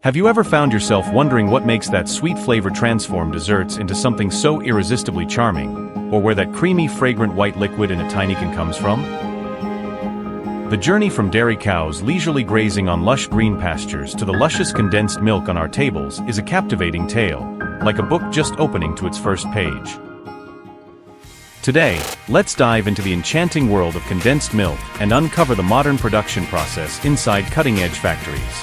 Have you ever found yourself wondering what makes that sweet flavor transform desserts into something so irresistibly charming, or where that creamy, fragrant white liquid in a tiny can comes from? The journey from dairy cows leisurely grazing on lush green pastures to the luscious condensed milk on our tables is a captivating tale, like a book just opening to its first page. Today, let's dive into the enchanting world of condensed milk and uncover the modern production process inside cutting-edge factories.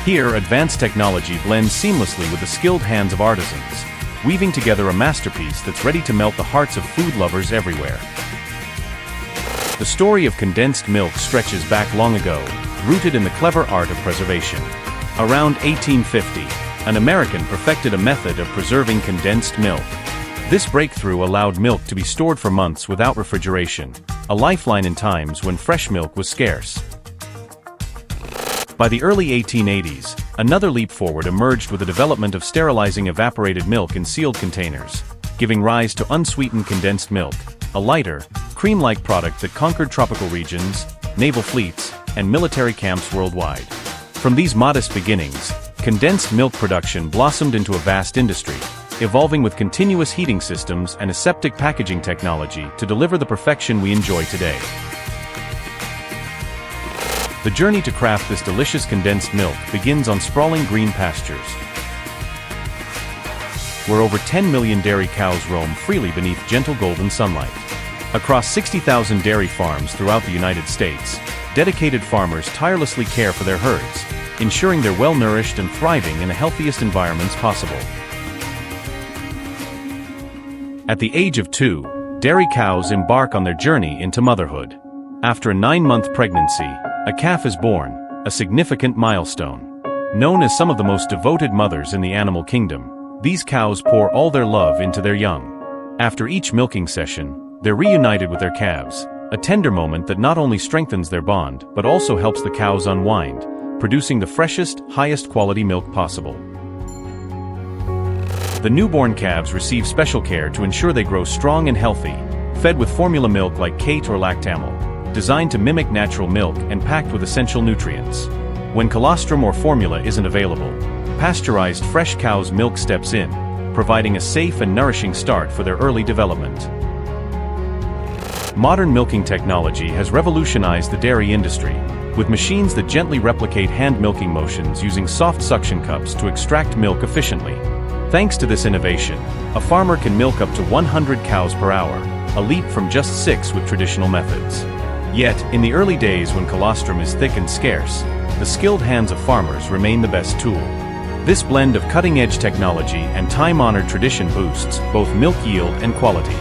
Here, advanced technology blends seamlessly with the skilled hands of artisans, weaving together a masterpiece that's ready to melt the hearts of food lovers everywhere. The story of condensed milk stretches back long ago, rooted in the clever art of preservation. Around 1850, an American perfected a method of preserving condensed milk. This breakthrough allowed milk to be stored for months without refrigeration, a lifeline in times when fresh milk was scarce. By the early 1880s, another leap forward emerged with the development of sterilizing evaporated milk in sealed containers, giving rise to unsweetened condensed milk, a lighter, cream-like product that conquered tropical regions, naval fleets, and military camps worldwide. From these modest beginnings, condensed milk production blossomed into a vast industry, evolving with continuous heating systems and aseptic packaging technology to deliver the perfection we enjoy today. The journey to craft this delicious condensed milk begins on sprawling green pastures, where over 10 million dairy cows roam freely beneath gentle golden sunlight. Across 60,000 dairy farms throughout the United States, dedicated farmers tirelessly care for their herds, ensuring they're well-nourished and thriving in the healthiest environments possible. At the age of 2, dairy cows embark on their journey into motherhood. After a 9-month pregnancy, a calf is born, a significant milestone. Known as some of the most devoted mothers in the animal kingdom, these cows pour all their love into their young. After each milking session, they're reunited with their calves, a tender moment that not only strengthens their bond but also helps the cows unwind, producing the freshest, highest quality milk possible. The newborn calves receive special care to ensure they grow strong and healthy, fed with formula milk like Kate or Lactamil, designed to mimic natural milk and packed with essential nutrients. When colostrum or formula isn't available, pasteurized fresh cow's milk steps in, providing a safe and nourishing start for their early development. Modern milking technology has revolutionized the dairy industry, with machines that gently replicate hand milking motions using soft suction cups to extract milk efficiently. Thanks to this innovation, a farmer can milk up to 100 cows per hour, a leap from just 6 with traditional methods. Yet, in the early days when colostrum is thick and scarce, the skilled hands of farmers remain the best tool. This blend of cutting-edge technology and time-honored tradition boosts both milk yield and quality.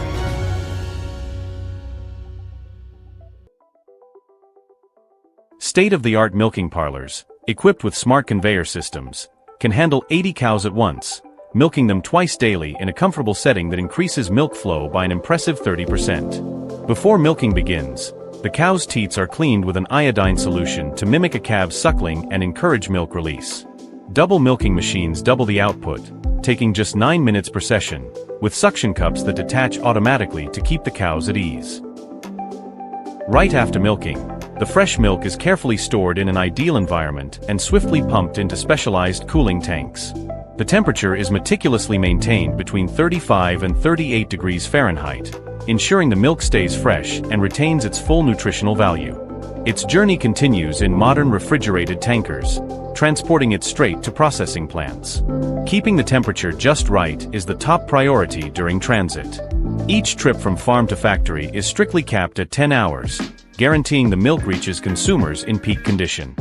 State-of-the-art milking parlors, equipped with smart conveyor systems, can handle 80 cows at once, milking them twice daily in a comfortable setting that increases milk flow by an impressive 30%. Before milking begins, the cow's teats are cleaned with an iodine solution to mimic a calf's suckling and encourage milk release. Double milking machines double the output, taking just 9 minutes per session, with suction cups that detach automatically to keep the cows at ease. Right after milking, the fresh milk is carefully stored in an ideal environment and swiftly pumped into specialized cooling tanks. The temperature is meticulously maintained between 35 and 38 degrees Fahrenheit, ensuring the milk stays fresh and retains its full nutritional value. Its journey continues in modern refrigerated tankers, transporting it straight to processing plants. Keeping the temperature just right is the top priority during transit. Each trip from farm to factory is strictly capped at 10 hours, guaranteeing the milk reaches consumers in peak condition.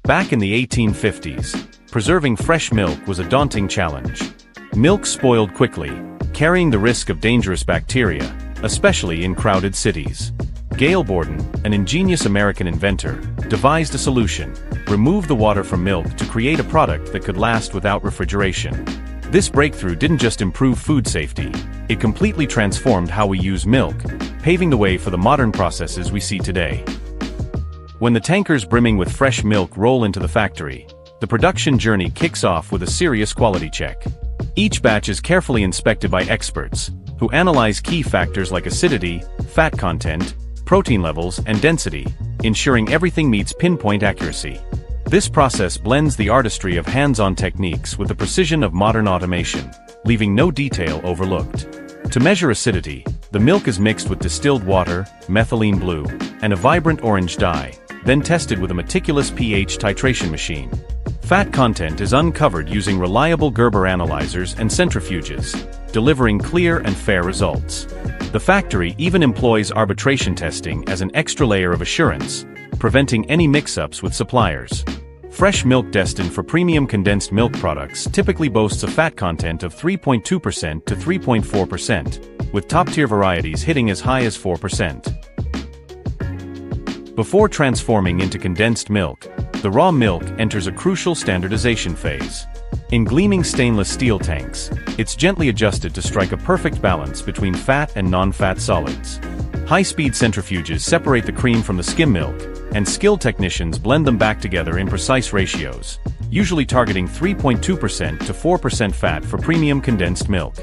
Back in the 1850s, preserving fresh milk was a daunting challenge. Milk spoiled quickly, carrying the risk of dangerous bacteria, especially in crowded cities. Gail Borden, an ingenious American inventor, devised a solution: remove the water from milk to create a product that could last without refrigeration. This breakthrough didn't just improve food safety, it completely transformed how we use milk, paving the way for the modern processes we see today. When the tankers brimming with fresh milk roll into the factory, the production journey kicks off with a serious quality check. Each batch is carefully inspected by experts, who analyze key factors like acidity, fat content, protein levels, and density, ensuring everything meets pinpoint accuracy. This process blends the artistry of hands-on techniques with the precision of modern automation, leaving no detail overlooked. To measure acidity, the milk is mixed with distilled water, methylene blue, and a vibrant orange dye, then tested with a meticulous pH titration machine. Fat content is uncovered using reliable Gerber analyzers and centrifuges, delivering clear and fair results. The factory even employs arbitration testing as an extra layer of assurance, preventing any mix-ups with suppliers. Fresh milk destined for premium condensed milk products typically boasts a fat content of 3.2% to 3.4%, with top-tier varieties hitting as high as 4%. Before transforming into condensed milk, the raw milk enters a crucial standardization phase. In gleaming stainless steel tanks, it's gently adjusted to strike a perfect balance between fat and non-fat solids. High-speed centrifuges separate the cream from the skim milk, and skilled technicians blend them back together in precise ratios, usually targeting 3.2% to 4% fat for premium condensed milk.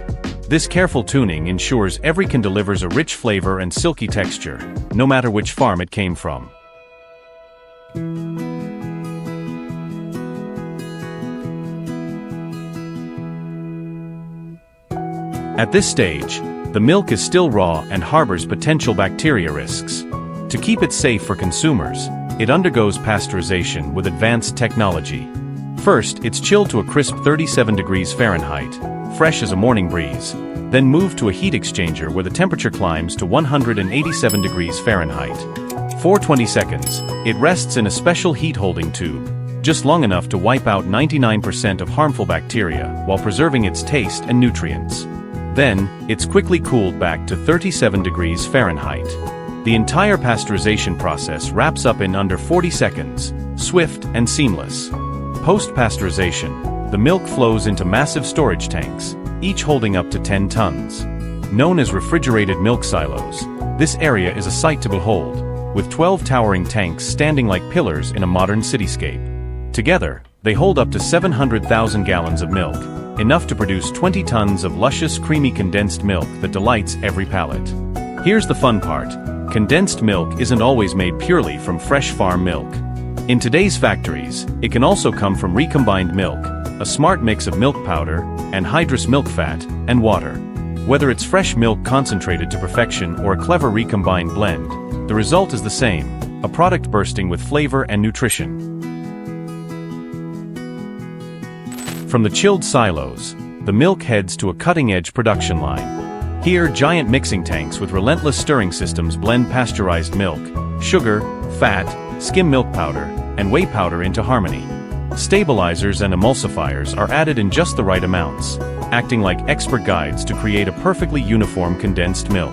This careful tuning ensures every can delivers a rich flavor and silky texture, no matter which farm it came from. At this stage, the milk is still raw and harbors potential bacteria risks. To keep it safe for consumers, it undergoes pasteurization with advanced technology. First, it's chilled to a crisp 37 degrees Fahrenheit, fresh as a morning breeze, then moved to a heat exchanger where the temperature climbs to 187 degrees Fahrenheit. For 20 seconds, it rests in a special heat-holding tube, just long enough to wipe out 99% of harmful bacteria while preserving its taste and nutrients. Then, it's quickly cooled back to 37 degrees Fahrenheit. The entire pasteurization process wraps up in under 40 seconds, swift and seamless. Post-pasteurization, the milk flows into massive storage tanks, each holding up to 10 tons. Known as refrigerated milk silos, this area is a sight to behold, with 12 towering tanks standing like pillars in a modern cityscape. Together, they hold up to 700,000 gallons of milk, enough to produce 20 tons of luscious, creamy condensed milk that delights every palate. Here's the fun part. Condensed milk isn't always made purely from fresh farm milk. In today's factories, it can also come from recombined milk, a smart mix of milk powder, anhydrous milk fat, and water. Whether it's fresh milk concentrated to perfection or a clever recombined blend, the result is the same, a product bursting with flavor and nutrition. From the chilled silos, the milk heads to a cutting-edge production line. Here, giant mixing tanks with relentless stirring systems blend pasteurized milk, sugar, fat, skim milk powder, and whey powder into harmony. Stabilizers and emulsifiers are added in just the right amounts, acting like expert guides to create a perfectly uniform condensed milk.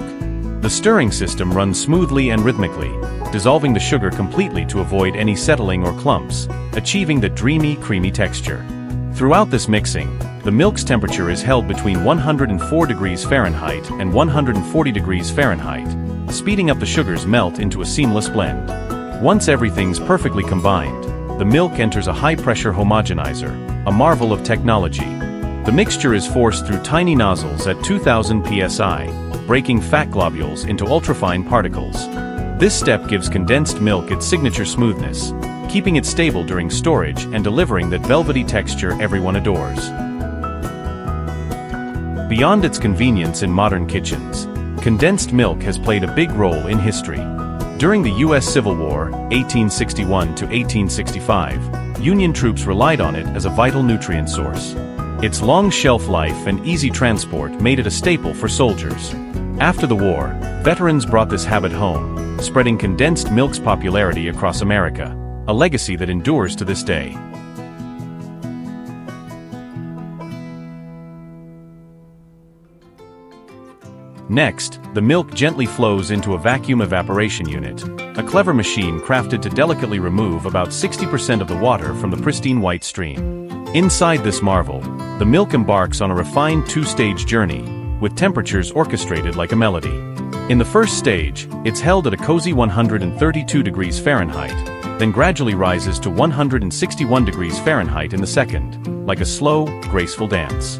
The stirring system runs smoothly and rhythmically, dissolving the sugar completely to avoid any settling or clumps, achieving the dreamy, creamy texture. Throughout this mixing, the milk's temperature is held between 104 degrees Fahrenheit and 140 degrees Fahrenheit, speeding up the sugar's melt into a seamless blend. Once everything's perfectly combined, the milk enters a high-pressure homogenizer, a marvel of technology. The mixture is forced through tiny nozzles at 2000 psi, breaking fat globules into ultrafine particles. This step gives condensed milk its signature smoothness, keeping it stable during storage and delivering that velvety texture everyone adores. Beyond its convenience in modern kitchens, condensed milk has played a big role in history. During the U.S. Civil War, 1861 to 1865, Union troops relied on it as a vital nutrient source. Its long shelf life and easy transport made it a staple for soldiers. After the war, veterans brought this habit home, spreading condensed milk's popularity across America, a legacy that endures to this day. Next, the milk gently flows into a vacuum evaporation unit, a clever machine crafted to delicately remove about 60% of the water from the pristine white stream. Inside this marvel, the milk embarks on a refined two-stage journey, with temperatures orchestrated like a melody. In the first stage, it's held at a cozy 132 degrees Fahrenheit, then gradually rises to 161 degrees Fahrenheit in the second, like a slow, graceful dance.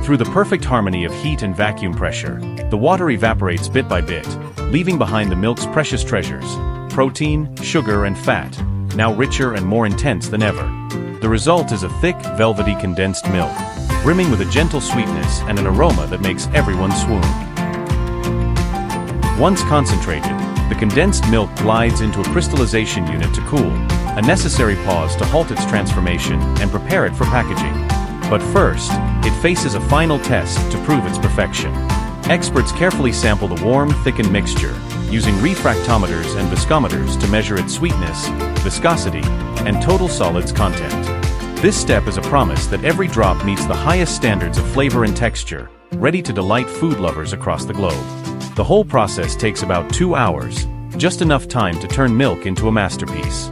Through the perfect harmony of heat and vacuum pressure, the water evaporates bit by bit, leaving behind the milk's precious treasures: protein, sugar, and fat, now richer and more intense than ever. The result is a thick, velvety condensed milk, brimming with a gentle sweetness and an aroma that makes everyone swoon. Once concentrated, the condensed milk glides into a crystallization unit to cool, a necessary pause to halt its transformation and prepare it for packaging. But first, it faces a final test to prove its perfection. Experts carefully sample the warm, thickened mixture, using refractometers and viscometers to measure its sweetness, viscosity, and total solids content. This step is a promise that every drop meets the highest standards of flavor and texture, ready to delight food lovers across the globe. The whole process takes about 2 hours, just enough time to turn milk into a masterpiece.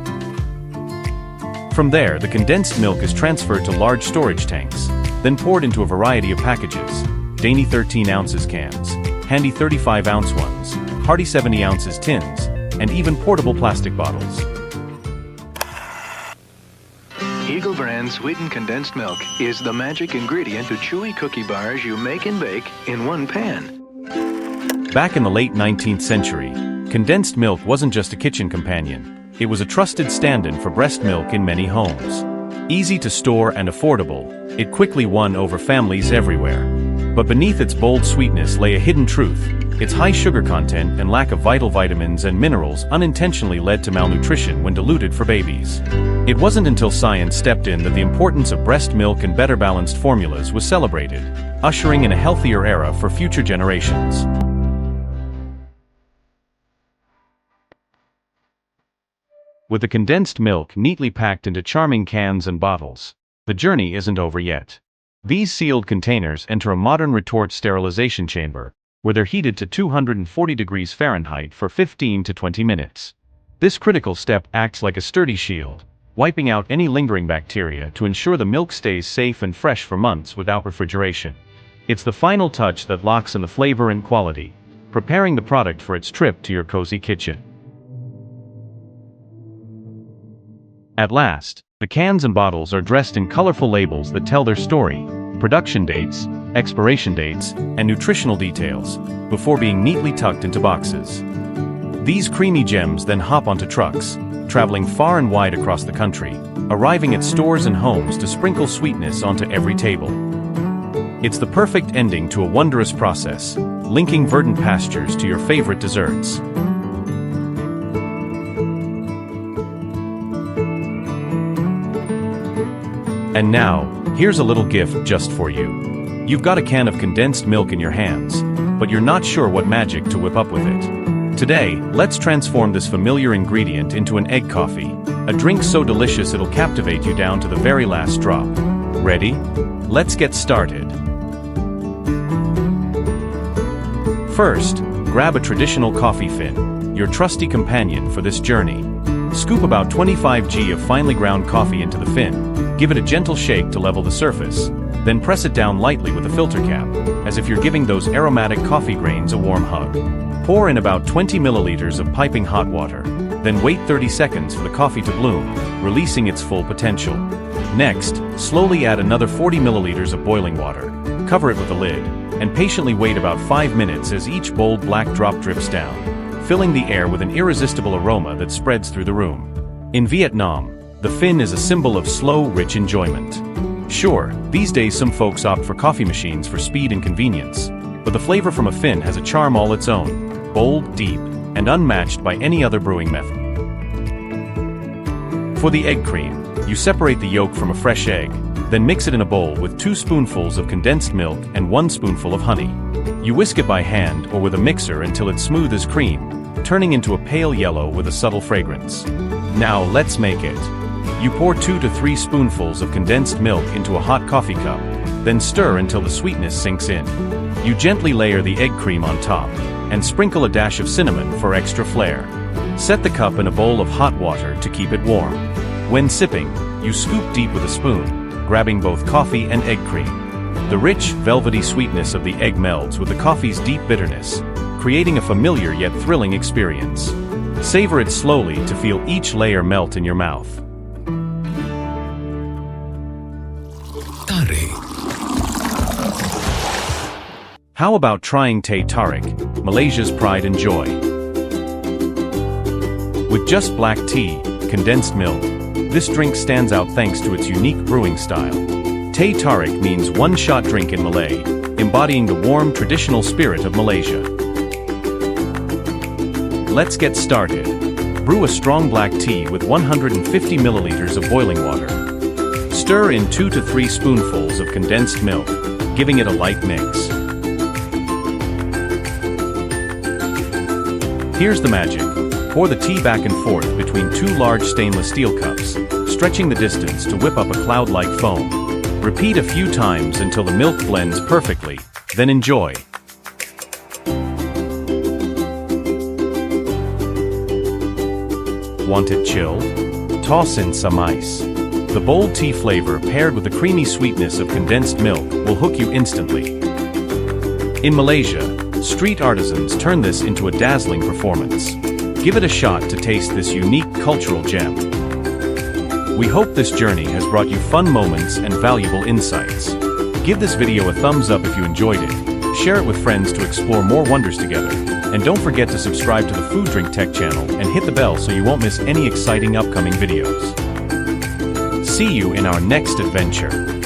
From there, the condensed milk is transferred to large storage tanks, then poured into a variety of packages: dainty 13 ounces cans, handy 35-ounce ones, hearty 70 ounces tins, and even portable plastic bottles. Eagle brand sweetened condensed milk is the magic ingredient to chewy cookie bars you make and bake in one pan. Back in the late 19th century, condensed milk wasn't just a kitchen companion. It was a trusted stand-in for breast milk in many homes. Easy to store and affordable, it quickly won over families everywhere. But beneath its bold sweetness lay a hidden truth. Its high sugar content and lack of vital vitamins and minerals unintentionally led to malnutrition when diluted for babies. It wasn't until science stepped in that the importance of breast milk and better balanced formulas was celebrated, ushering in a healthier era for future generations. With the condensed milk neatly packed into charming cans and bottles, the journey isn't over yet. These sealed containers enter a modern retort sterilization chamber, where they're heated to 240 degrees Fahrenheit for 15 to 20 minutes. This critical step acts like a sturdy shield, wiping out any lingering bacteria to ensure the milk stays safe and fresh for months without refrigeration. It's the final touch that locks in the flavor and quality, preparing the product for its trip to your cozy kitchen. At last, the cans and bottles are dressed in colorful labels that tell their story, production dates, expiration dates, and nutritional details, before being neatly tucked into boxes. These creamy gems then hop onto trucks, traveling far and wide across the country, arriving at stores and homes to sprinkle sweetness onto every table. It's the perfect ending to a wondrous process, linking verdant pastures to your favorite desserts. And now, here's a little gift just for you. You've got a can of condensed milk in your hands, but you're not sure what magic to whip up with it. Today, let's transform this familiar ingredient into an egg coffee, a drink so delicious it'll captivate you down to the very last drop. Ready? Let's get started. First, grab a traditional coffee fin, your trusty companion for this journey. Scoop about 25 g of finely ground coffee into the fin. Give it a gentle shake to level the surface, then press it down lightly with a filter cap, as if you're giving those aromatic coffee grains a warm hug. Pour in about 20 milliliters of piping hot water, then wait 30 seconds for the coffee to bloom, releasing its full potential. Next, slowly add another 40 milliliters of boiling water, cover it with a lid, and patiently wait about 5 minutes as each bold black drop drips down, filling the air with an irresistible aroma that spreads through the room. In Vietnam, the fin is a symbol of slow, rich enjoyment. Sure, these days some folks opt for coffee machines for speed and convenience, but the flavor from a fin has a charm all its own, bold, deep, and unmatched by any other brewing method. For the egg cream, you separate the yolk from a fresh egg, then mix it in a bowl with 2 spoonfuls of condensed milk and 1 spoonful of honey. You whisk it by hand or with a mixer until it's smooth as cream, turning into a pale yellow with a subtle fragrance. Now let's make it. You pour 2 to 3 spoonfuls of condensed milk into a hot coffee cup, then stir until the sweetness sinks in. You gently layer the egg cream on top, and sprinkle a dash of cinnamon for extra flair. Set the cup in a bowl of hot water to keep it warm. When sipping, you scoop deep with a spoon, grabbing both coffee and egg cream. The rich, velvety sweetness of the egg melds with the coffee's deep bitterness, creating a familiar yet thrilling experience. Savor it slowly to feel each layer melt in your mouth. How about trying Teh Tarik, Malaysia's pride and joy? With just black tea, condensed milk. This drink stands out thanks to its unique brewing style. Teh tarik means one-shot drink in Malay, embodying the warm traditional spirit of Malaysia. Let's get started. Brew a strong black tea with 150 milliliters of boiling water. Stir in 2 to 3 spoonfuls of condensed milk, giving it a light mix. Here's the magic. Pour the tea back and forth between 2 large stainless steel cups, stretching the distance to whip up a cloud-like foam. Repeat a few times until the milk blends perfectly, then enjoy. Want it chilled? Toss in some ice. The bold tea flavor paired with the creamy sweetness of condensed milk will hook you instantly. In Malaysia, street artisans turn this into a dazzling performance. Give it a shot to taste this unique cultural gem. We hope this journey has brought you fun moments and valuable insights. Give this video a thumbs up if you enjoyed it, share it with friends to explore more wonders together, and don't forget to subscribe to the Food Drink Tech channel and hit the bell so you won't miss any exciting upcoming videos. See you in our next adventure.